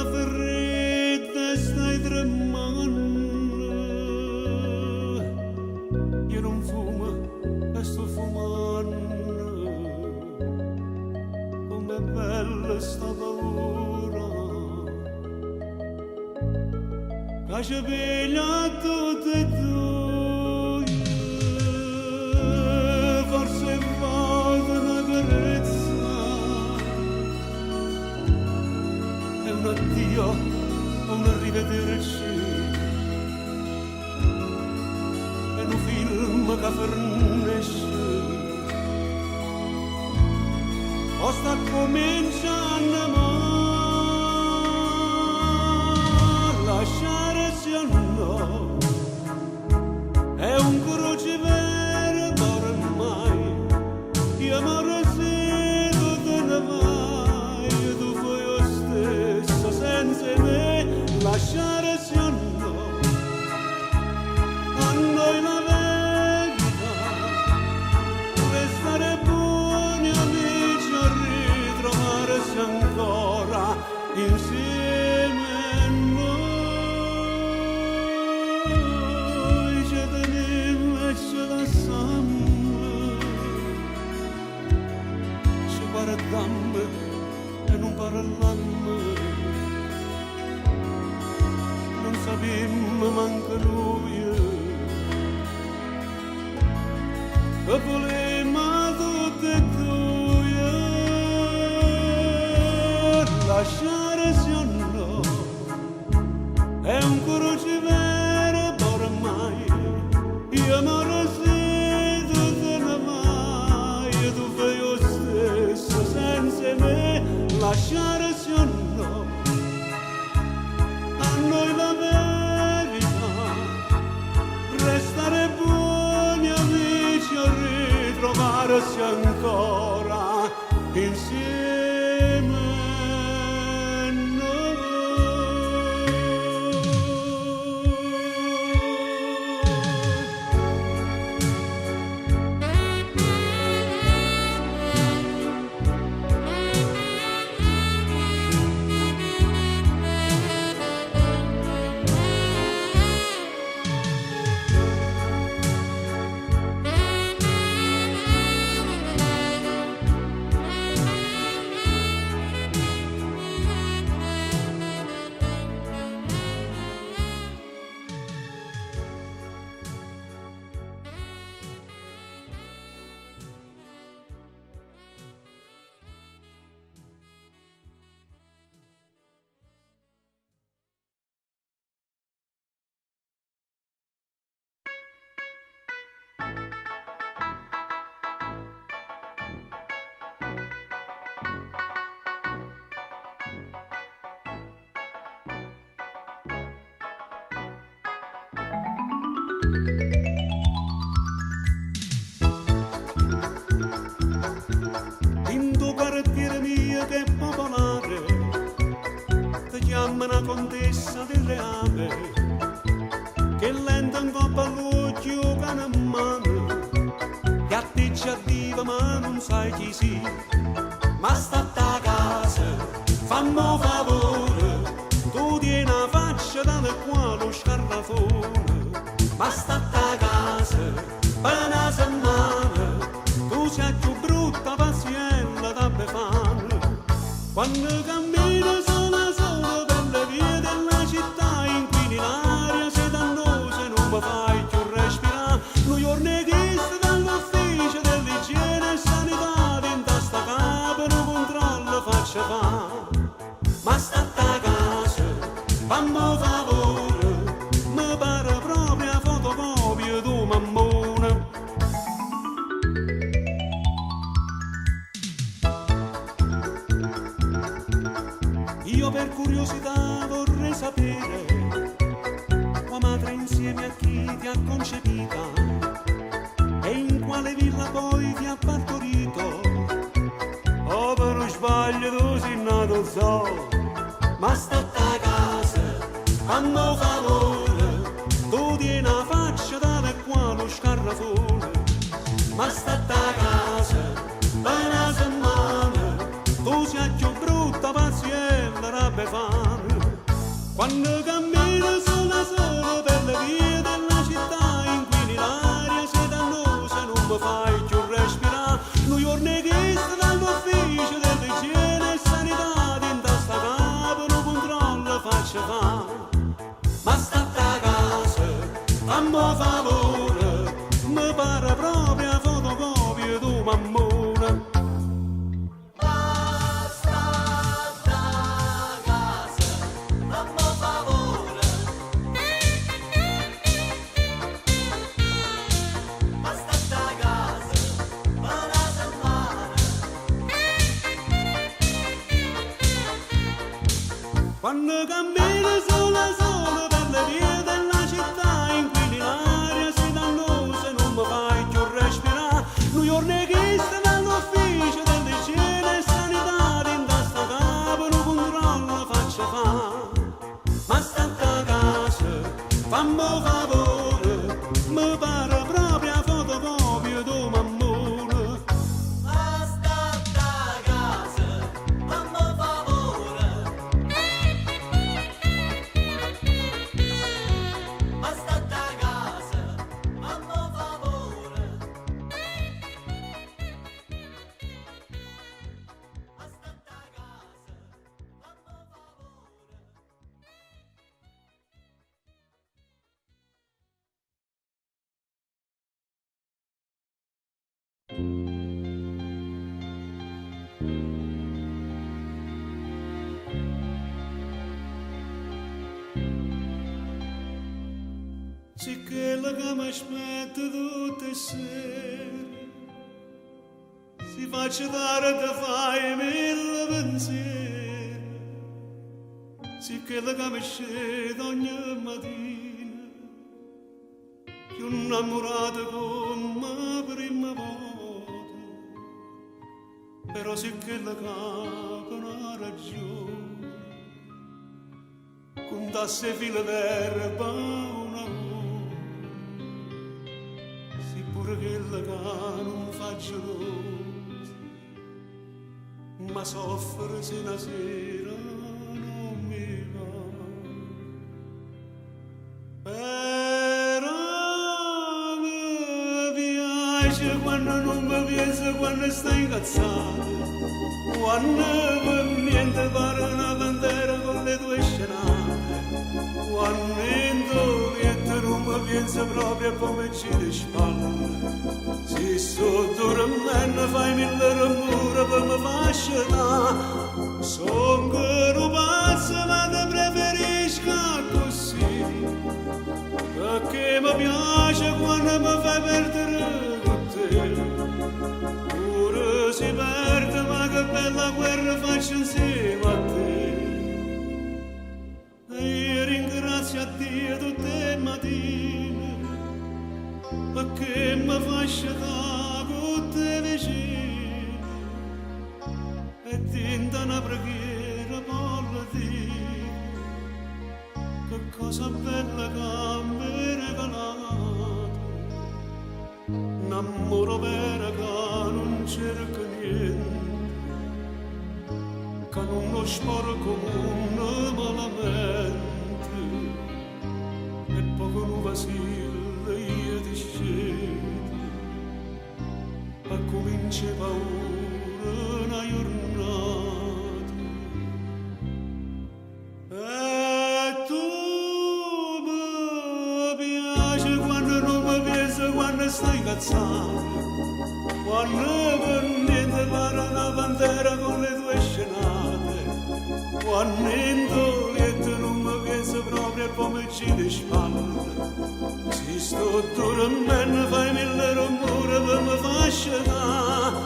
la ferita stai tremando, io non fumo e sto fumando, com'è bella sta paura, che ci piglia tutte e due, forse vado una carezza, è un addio, un arrivederci, è un film che fernisce, o sta cominciando a lasciare se no, è un crocifisso ormai, io amore se tu te ne vai, tu fai lo stesso senza me, lasciare se no, a noi la verità, restare buoni amici a ritrovarsi ancora insieme. Noi ci tenemmo e ce la sanno, ci guardammo e non parlammo, non sapemmo manco lui che volemmo tutte e due lasciare se o no, è un crocifisso ormai, io amore se tu te ne vai, tu fai lo stesso senza me, lasciare se o no, a noi la verità, restare buoni amici a ritrovarsi ancora insieme. In tuo quartiere mio che è popolare, ti chiamano contessa del reame, che lenta in coppa all'occhio cane in mano, che a te ci arriva ma non sai chi si, ma sta a casa, fammi favore, tu tieni la faccia dalle qua lo scarrafone, ma sta a casa, per una settimana, tu sei più brutta pazienza da befana, quando cammino sola sola per le vie della città, inquini l'aria, sei dannosa e non mi fai più respirare, New York neghista dall'ufficio dell'igiene e sanità, dentro sta capo non controllo faccia fa, ma sta a casa, fammi favore, mi pare proprio a fotocopia tu mammona. Io per curiosità vorrei sapere tua madre insieme a chi ti ha concepita e in quale villa poi ti ha partorito. Oh, per sbaglio tu sei nato so, ma sta a casa, fammi favore, tu tieni la faccia dalle qua lo scarrafone, ma sta a casa, per una settimana, tu sei più brutta pazienza da befana, Quando cammino sola sola per le vie della città, inquini l'aria, sei dannosa, non mi fai più respirare. New York neghista dall'ufficio dell'igiene e sanità, dentro sta capo non controllo faccia fa. Ma state a casa, fammi un favore, mi pare proprio a fotocopia tu mammone. Quando cammino sola sola per le vie della città, inquini l'aria, sei dannosa, non mi fai più respirare. New York neghista dall'ufficio dell'igiene e sanità, dentro sta capo non controllo faccia fa. Ma state a casa, fammi un favore, mi pare proprio a fotocopia tu mammone. Sì che la che mi aspetta tutte le sere, si faccia dare te fai mille pensieri, sì che la che mi scende ogni mattina, più innamorata come prima volta, però sì che la che non ha ragione, contasse fila d'erba una volta. Pure quella che non fa gelosa, ma soffre se una sera non mi va. Però mi piace quando non mi pensa, quando stai incazzata, quando per niente pare una bandera con le tue scenate, quando indovina non mi pensa proprio come ci di spalle. Se sto dormendo fai mille rumore per mi fascinare. Sono che non pazzo ma te preferisco così, perché mi piace quando mi fai perdere con te. Pure si perde ma che bella guerra faccio insieme a te. E io ringrazio a Dio tutte le mattine, perché mi fa sciatare con te vicino, e tinta una preghiera voglio dire, che cosa bella che mi regalate, un amore vero che non cerca niente, che non lo sporco un malamente, e poco non vacilla io ti scelgo, e comincia paura una giornata, e tu mi piace quando non mi pensa, quando stai cazzato, quando per niente pare una bandera con le tue scenate, quando in toglietto non mi pensa proprio come ci di spalle. Se sto dormendo fai mille rumore per mi fascinare,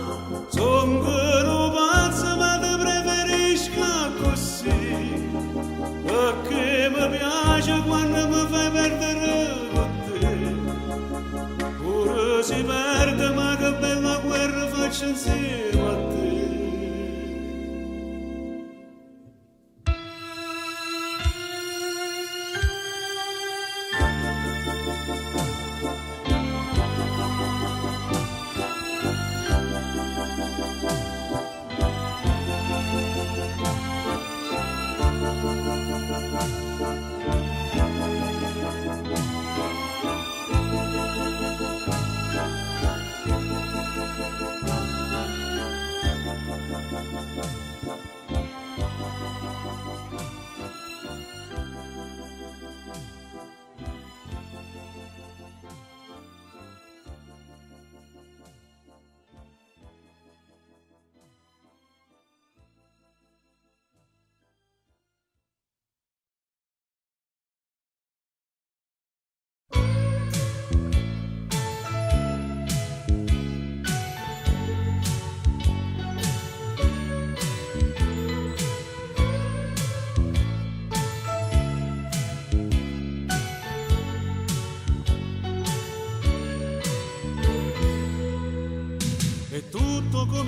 son che non pazzo ma te preferisco così, perché mi piace quando mi fai perdere con te. Pure si perde ma che bella guerra faccio insieme a te.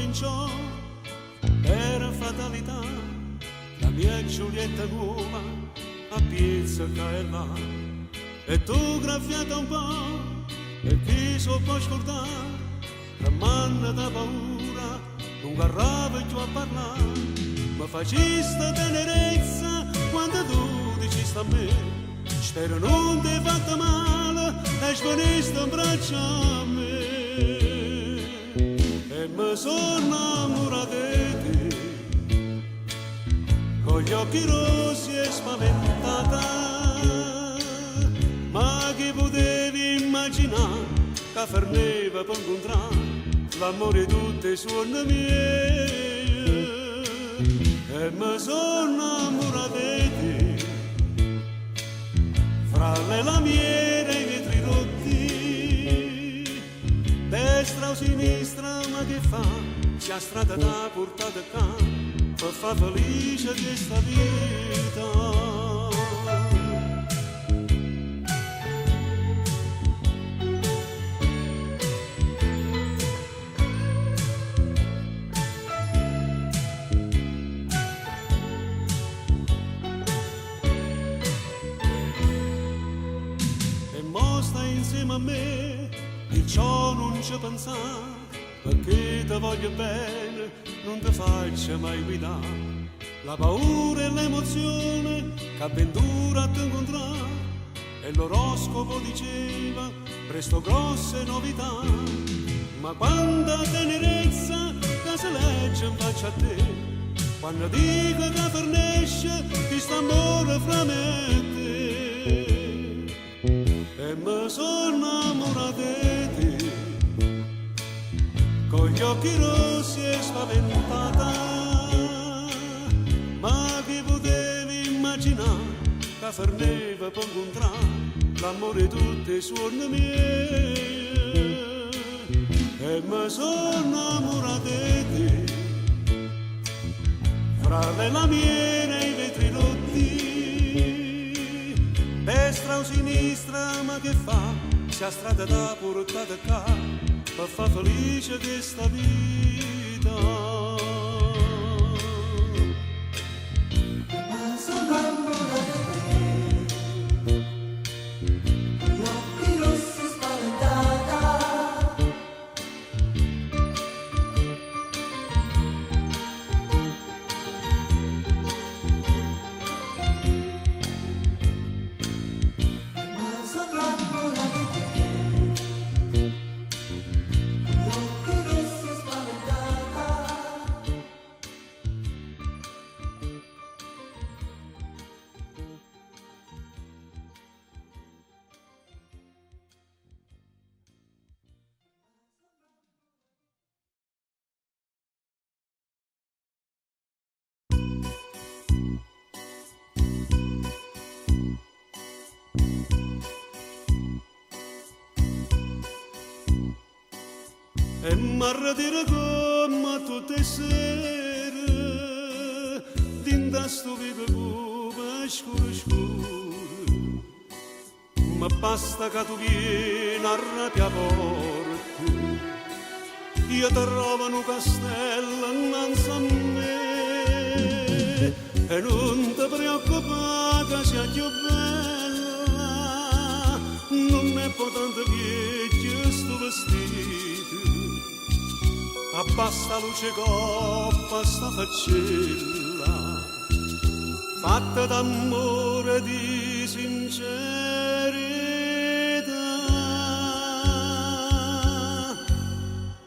cominciò per fatalità la mia Giulietta nuova a pizzica e là, e tu graffiata un po' e chi so può scordare la manna da paura non garrava più a parlare, ma facista tenerezza quando tu dicesti a me spero non ti fatta male e sveniste in braccio a me. E mi sono innamorato di te, con gli occhi rossi e spaventata, ma chi potevi immaginare che ferneva per incontrare l'amore di tutte le suonne mie. E mi sono innamorato di te, fra le lamiere e i vetri rotti, destra o sinistra, ma che fa? Sia strada da portata qua per far felice questa vita. E mo stai insieme a me, perciò non ci pensare, perché ti voglio bene, non ti faccio mai guidare. La paura e l'emozione che avventura ti incontrare, e l'oroscopo diceva presto grosse novità. Ma quanta tenerezza che si legge in faccia a te, quando dico che fornisce questo amore fra me e te. E mi sono innamorato di te, con gli occhi rossi e spaventata, ma chi potevi immaginare che forneva per incontrare l'amore di tutte le suonne mie. E mi sono innamorato di te, fra le lamiere e i vetri rotti, destra o sinistra, ma che fa? Sia strada da portata qua per far felice questa vita. E m'arretire come tutte le sere dinda sto vivo come scuro scuro, ma basta che tu vieni a rabbia porta, io ti trovo un castello innanzi a me, e non ti preoccupare che sia più bella, non è potente vecchio sto vestito, abbassa luce coppa sta faccella, fatta d'amore di sincerità.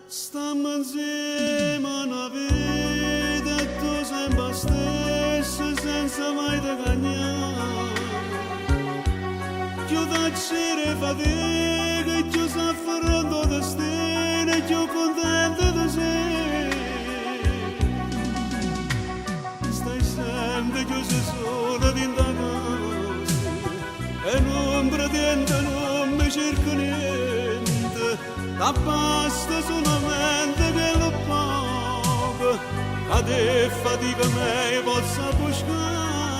Stammo insieme una vita e tu sempre stesso senza mai te cagnare, più d'acere fatica, più s'afferrando destino e più contento di sé. Stai sempre chiuso solo dentro casa e non pretendo, non mi cerco niente, da basta solamente che lo poco a te fatica me possa buscare.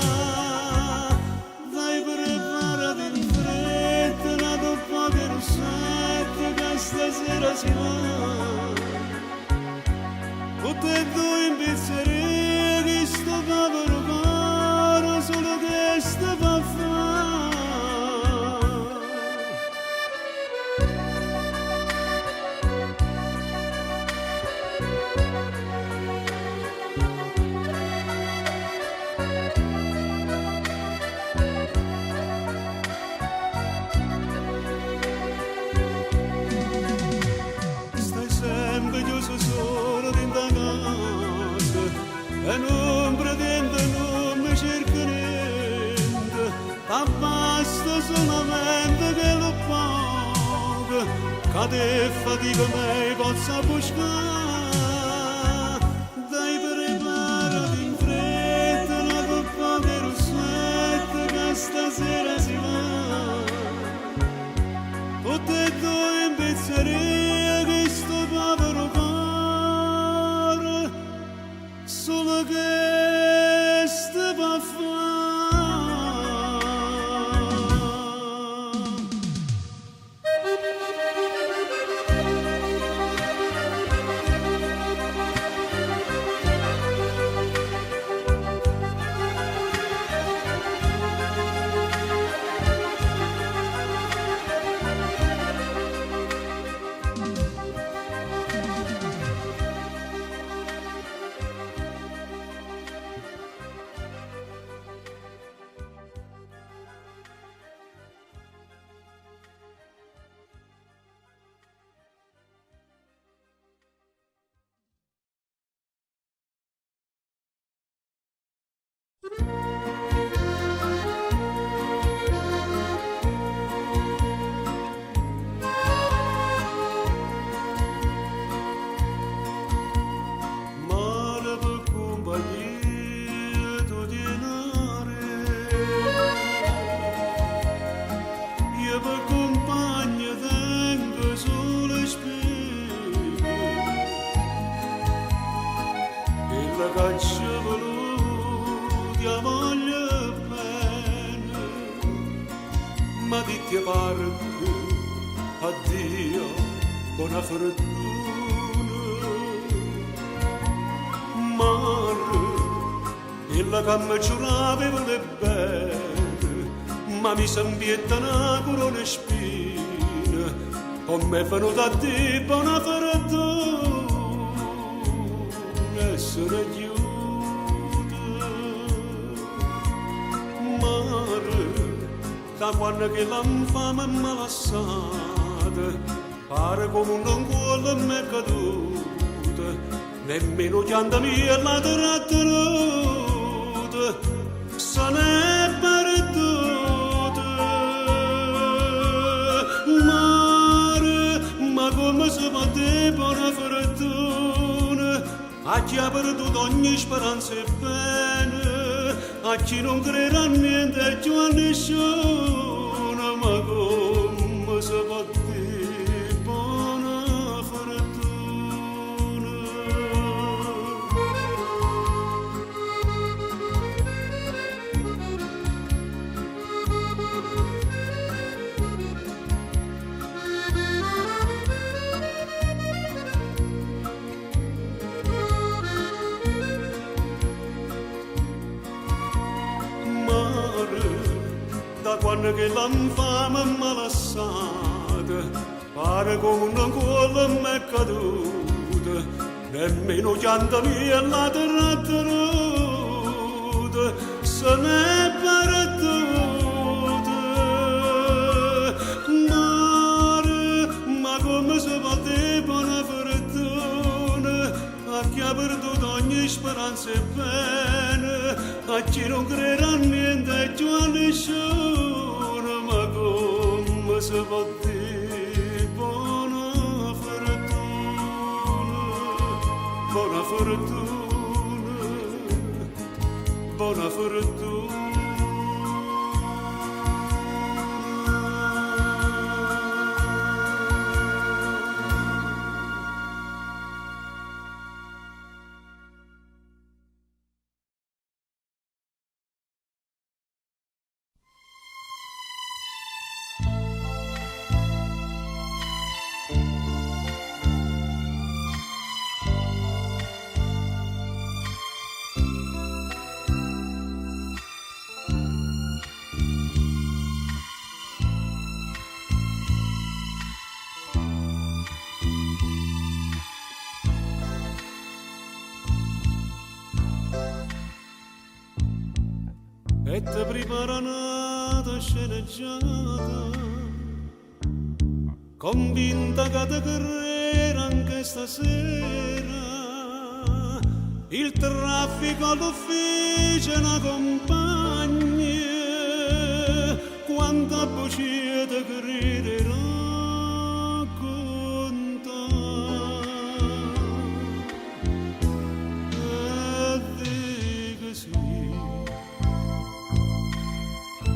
Vai preparati in fretta una toppa che rossetta che stasera si va, tutte e due in pizzeria che sto povero caro solo che sta fa fare. Stai sempre chiuso solo dentro casa e non pretendo, non mi cerco niente, ma basta solamente che lo paga, che te fatica me possa buscare. Dai preparati in fretta una coppa di rossetta che stasera si va. Tutte e due in pizzeria che sto povero cuore solo che sta pa' fare. Mare per compagnia tu denare, io per compagnia tengo solo spine, e la caccia voluti a voglia bene, ma di che parte, addio, buona fortuna. Mare, e la camma giurava le bene, ma mi s'ambietta una corona spina, come è venuta a te buona fortuna, essere chiusa. Mare, da quando che l'infame m'ha lasciata, pare come un non cuore m'è caduta, nemmeno chianta mia la trattenuta, se n'è perduta. Mare, ma come si può dire buona fortuna a chi ha perduto ogni speranza e bene, a chi non crede a niente e più a nessuno, ma come si può dire buona fortuna. Da quando che l'infame m'ha lasciata, pare come una cuola m'è caduta, nemmeno chianta mia la trattenuta, se n'è perduta. Mare, ma come si può dire buona fortuna a chi ha perduto ogni speranza e bene, a chi non crede a niente e più a nessuno, ma come si può dire buona fortuna, buona fortuna, buona fortuna. e ti prepara una sceneggiata, convinta che ti crera anche stasera. Il traffico all'ufficio è una compagna, quanta bugia ti crederà con te. E dico sì,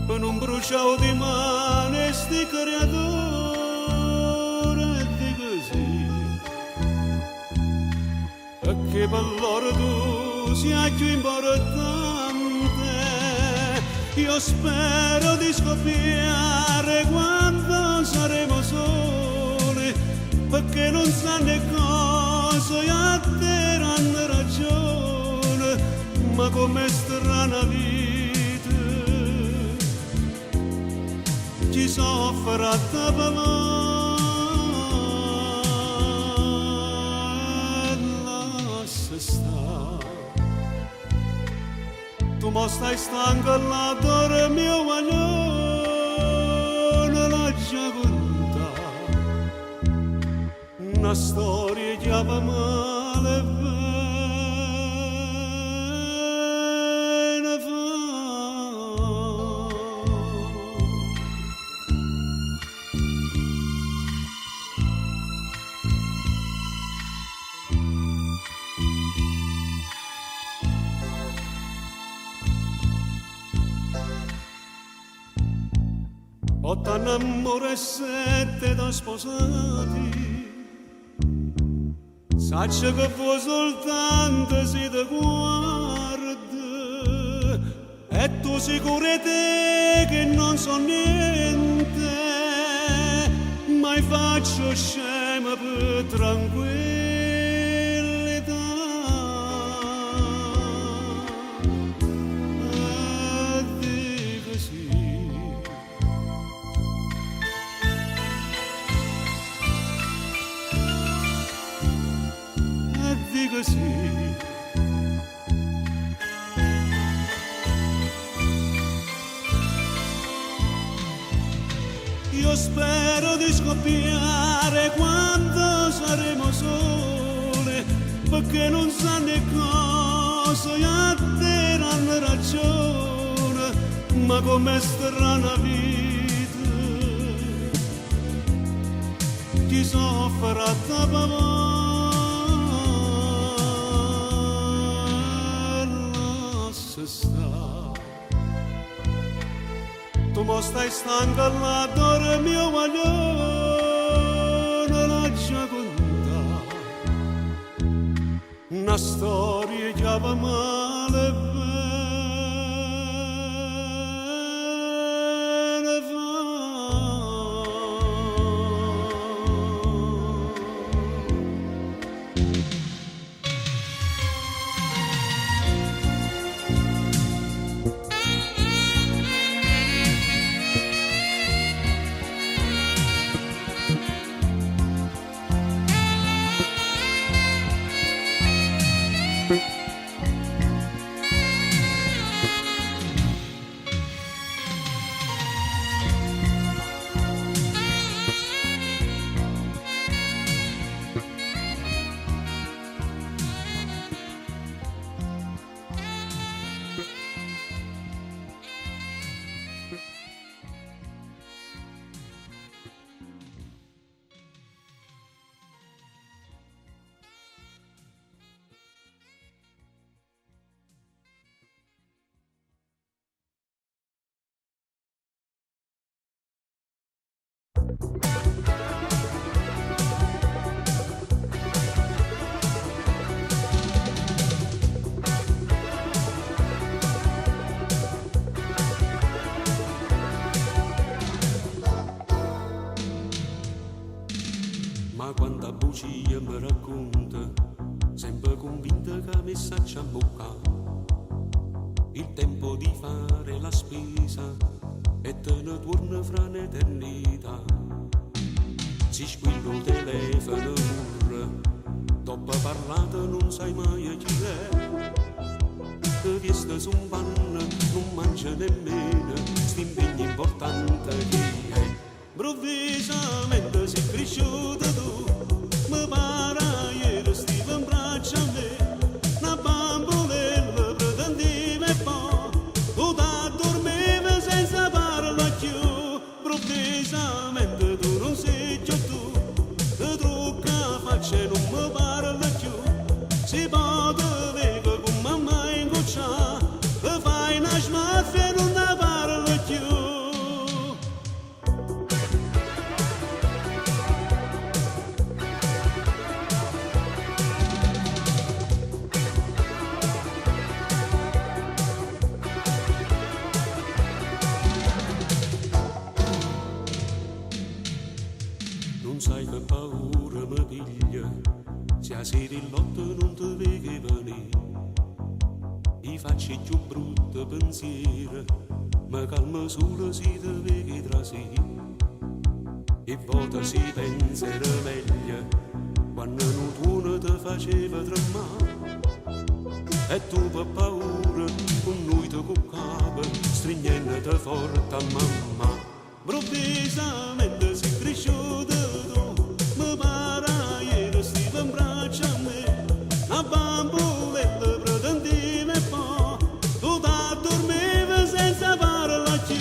per non bruciare di mano sti creatori, e dico sì, perché per loro tu sia più importante. Io spero di scoppiare quando saremo soli, perché non sanno cosa e a te hanno ragione, ma com'è strana vita, chi soffre a te per me. Tu mo stai stanco là, dormi o maglione, la già contata, una storia che va male e bene fa. Otto amore e 7 da sposati, saccia che vuoi soltanto se ti guarda, e tu sicuro te che non so niente, ma faccio scema per tranquillità. E dico sì, dico sì. Io spero di scoppiare quando saremo soli, perché non sanno cosa e a te hanno ragione, ma com'è strana vita, chi soffre a te per me. Tu mo stai stanca là, dormi o maglione, la già contata, una storia che va male e bene fa. Ma quanta bugia mi racconta, sempre convinta che mi saccia a bocca. Il tempo di fare la spesa e te ne torna fra un'eternità. Si squilla il telefono pure, dopo parlato non sai mai chi è. Che vieste su un panno, non mangi c'è nemmeno st'impegno importante che è. Improvvisamente sei cresciuto tu, mi pare ieri stivo in braccio a me, una bambolella pretendevi e poi tu t'addormevi senza parlare più. Improvvisamente tu non sei più tu, ti trucca faccia e non mi parla più. Si può vedere con mamma in goccia, ti fai una smorfia e non ne parla più. Non sai che paura mi piglia, se a sera il lotto non ti vedi venire. I facci più brutti pensieri, ma calma solo se ti vedi trasire. E volta si penserà meglio, quando non tuono ti faceva tremare. E tu per paura, con noi ti cuccava, stringendo forte a mamma. Improvvisamente sei cresciuto tu, mi pare ieri stivo in braccio a me, una bamboletta pretendevi e poi tu t'addormevi senza parlare più.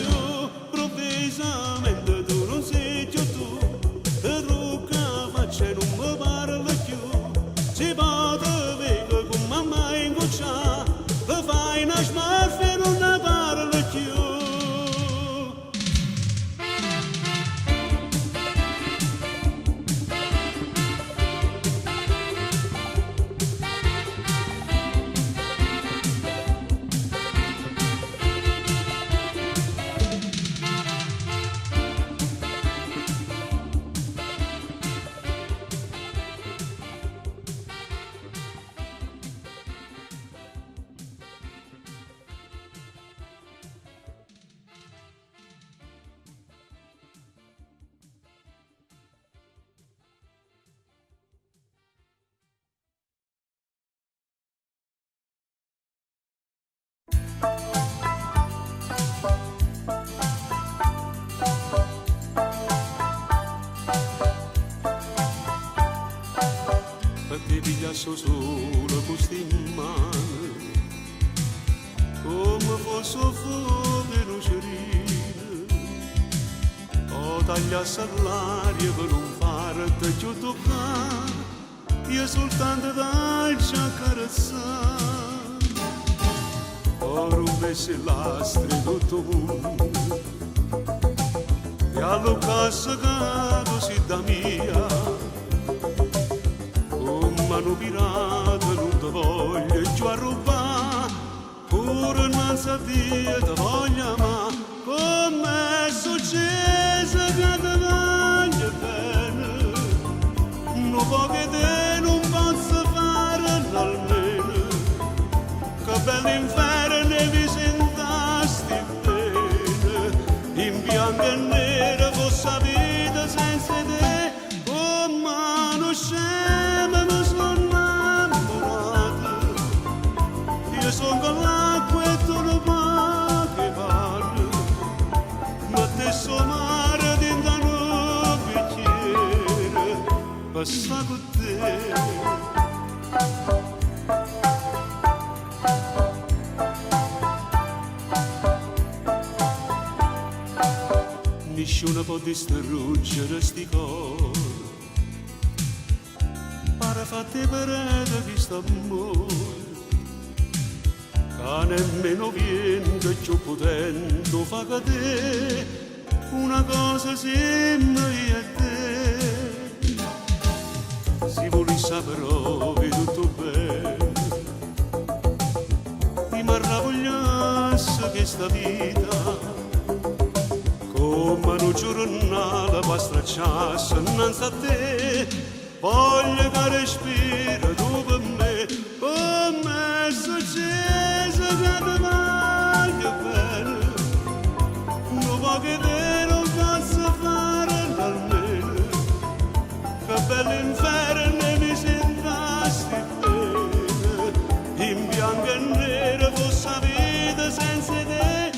Improvvisamente tu non sei più tu, ti trucca faccia e non mi parla più. Si può vedere con mamma in goccia, ti fai una smorfia e non ne parla più. Perché pigliasso solo questi mani, come fosse fuoco di lucerina, o tagliasse l'aria per non farti più toccare, io soltanto darci a carezzare, o rompessi l'astri tutto mondo, e all'occasione che così da mia, mano pirata non ti voglio più a rubare, pure non sapere ti voglio ma com'è successo che ti voglio bene, non può che te non posso fare almeno, che bell'inferno vi sentasti bene, in bianco e nero fosse la vita senza te, come non scema. Sono con l'acqua e tu non puoi che parli, ma te so mare dentro un bicchiere, passa con te. Nessuno può distruggere sti cori, pare fatte per questo amore, che nemmeno viento più potente fa cadere una cosa simile a te. Si volesse però tutto bene, mi meravigliasse questa vita, come un giornale va stracciarsi innanzi a te, voglio che respira tu per me, come è successo che ti voglio bene, non può che te non posso fare almeno, che bell'inferno mi sentasti bene, in bianco e nero fosse la vita senza te,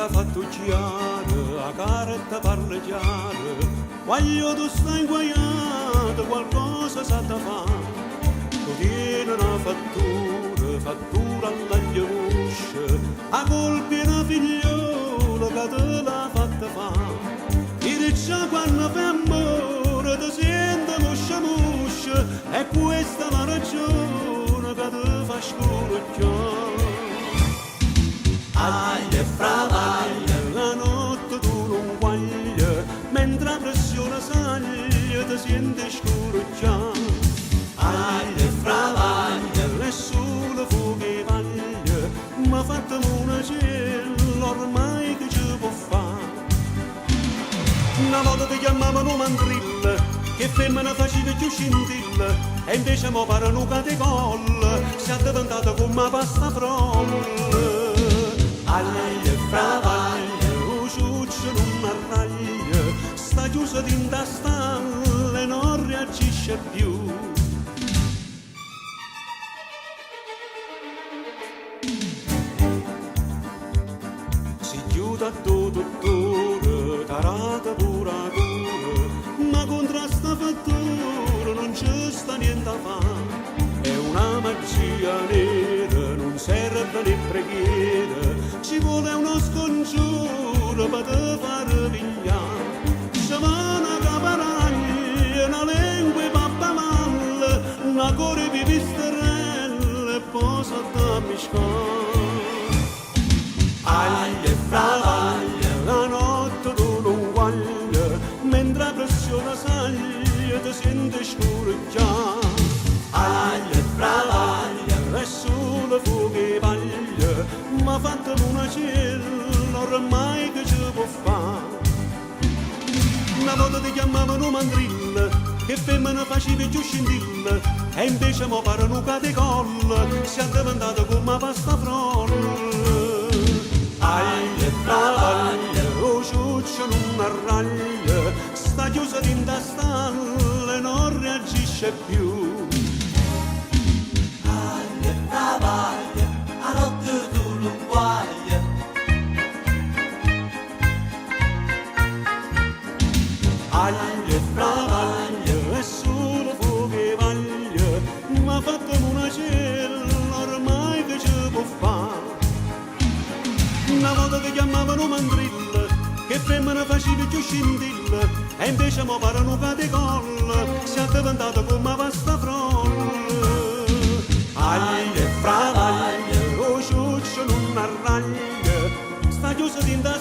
l'ha fatto chiaro, la carta parla chiaro, quando tu stai inguaiato qualcosa sa da fare, tu tieni una fattura alla ghiuscia, a colpi una figliola che te l'ha fatta fare, ti dice quando fai amore ti senti muscia, e questa è la ragione che ti fa scoraggiare. Aglia e fravaglia, la notte tu non guaglia, mentre la pressione saglia ti senti scoraggiare. Aglia e fravaglia, nessuno fuoco e vaglia, ma fatemi una cella ormai che ci può fare. Una volta ti chiamavano mandrilla, che femmina faceva più scintilla, e invece mo pare un catecolla, si è diventata come pasta frolla. Aglia e fravaglia, un ciuccio non arraglia, sta chiusa dinta stalla e non reagisce più. Si chiude a dottore, tarata pura cura, ma contro sta fattura non ci sta niente a fare. È una magia nera, non serve né preghiera, ci vuole uno scongiuro per te fare pigliare. Sciamana caparaglia, una lingua e pappa male, una core di pisterelle e poi sotto a miscare. Aglia e fravaglia, la notte tu non guaglia, mentre la pressione saglia ti senti scoraggiare. Aglia e fravaglia, nessuno fuoco e vaglia, ma fatemi una cella ormai che ci può fare. Una volta ti chiamavano mandrilla, che femmina faceva più scintilla, e invece mo pare un catecolla, si è diventata come pasta frolla. Aglia e fravaglia, lo ciuccio non arraglia, sta chiusa dinta stalla e non reagisce più. Aglia e fravaglia, a notte tu non guaglia. Aglia e fravaglia, nessuno fuoco e vaglia, ma fatemi una cella ormai che ci può fare. Una volta ti chiamavano mandrilla, che femmina faceva più scintilla, e invece mo pare un catecolla, si è diventata come pasta frolla. Aglia e fravaglia, lo ciuccio non arraglia, sta chiusa dinta